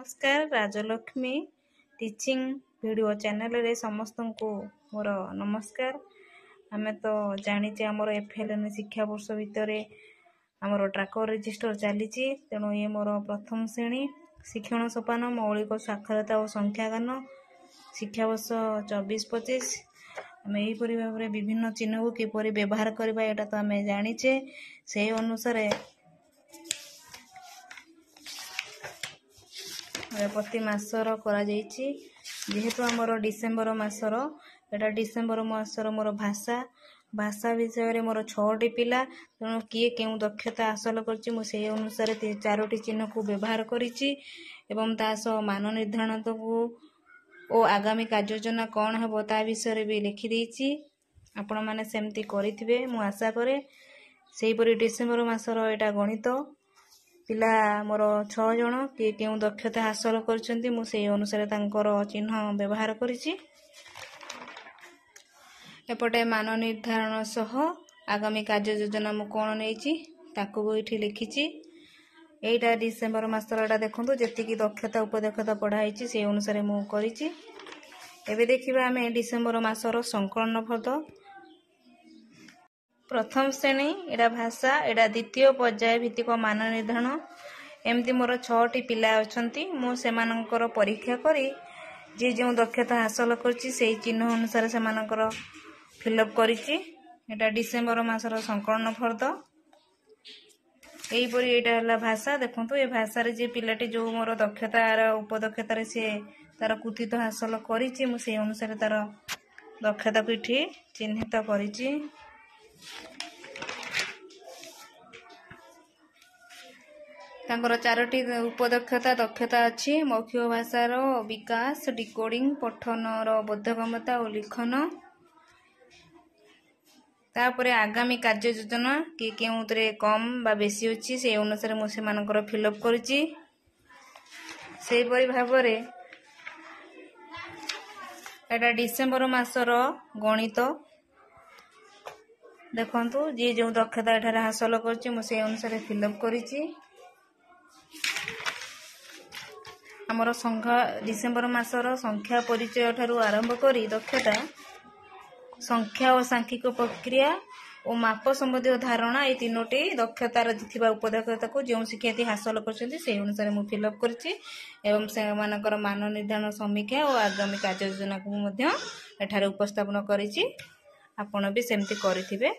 नमस्कार Rajalakshmi teaching video channel रे समस्त को मोर नमस्कार। आम तो जाचे आमर एफएलएन शिक्षा वर्ष भितर आमर ट्राकर रजिस्टर चली तेणु ये मोर प्रथम श्रेणी शिक्षण सोपान मौलिक साक्षरता और संख्यागान शिक्षा वर्ष 24-25 आम यहीपरि भाव में विभिन्न चिन्ह को किपर व्यवहार करवा यहाँ तो आम जाचे से अनुसार प्रति मासर जेहेतु आमर डिसेम्बर मासर एटा डिसेम्बर मासर मोर भाषा भाषा विषय मोर 6टी पिला तेणु किए केउं दक्षता हासिल करछि मु से अनुसार 4टी चिन्ह को व्यवहार करिछि एवं तासह मान निर्धारण को ओ आगामी कार्ययोजना कौन हेबो ता विषय भी लिखि देछि। आपण माने सेमती करिथिबे मु आशा करे। सेही परि डिसेम्बर मासर एटा गणित पिला मोर 6 जण किए केउं दक्षता हासिल करछन्ती मु से अनुसार तांकर चिन्ह व्यवहार करिछि। एपटे मान निर्धारण सह आगामी कार्य योजना मु कोन नेछि ताको एठी लिखिछि। एटा डिसेम्बर मासरटा देखंतु जेतिकी दक्षता उपदक्षता पढ़ाइछि से अनुसार मु करिछि। एबे देखिबा हमें डिसेम्बर मासर संकलन पद प्रथम श्रेणी एटा भाषा एटा द्वितीय पर्याय भित्तिक मान निर्धारण एमती मोर 6टी पिला अछंती मु सेमानकर परीक्षा करी जे जो दक्षता हासिल करछि सेही चिन्ह अनुसार सेमानकर फिलअप करिछि। एटा डिसेम्बर मासर संकलन फर्द एहीपरि एटा हला भाषा देखंतु ए भाषा रे जे पिलाटी जो मोर दक्षता उपदक्षता रे से तार कुतित हासिल करिछि मु से अनुसार तार दक्षता को इठी चिन्हित करिछि। तांकर 4टी उपदक्षता दक्षता अच्छी मौखिक भाषार विकास डिकोडिंग पठनर बोधगम्यता और लिखन तापरे आगामी कार्य योजना कि केउतरे कम बा बेसी अछि से अनुसार मु सेमानकर फिलअप करिछि। सेही परि भाबरे एटा डिसेम्बर मासर गणित देखंतु जे जो दक्षता एठारे हासिल करछि मु से अनुसार फिलअप करिछि। आमर संख्या डिसेम्बर मासर संख्या परिचय ठारू आरंभ करी दक्षता संख्या और सांख्यिक प्रक्रिया और माप संबंधी धारणा ये 3टी दक्षतार थिबा उपदक्षता को जो शिक्षार्थी हासिल करछन्ती से अनुसार मु फिलअप करछि एवं से मानकर मान निर्धारण समीक्षा और आगामी कार्य योजना को मध्य एठारे उपस्थापन करिछि। आपण भी सेमती करिथिबे।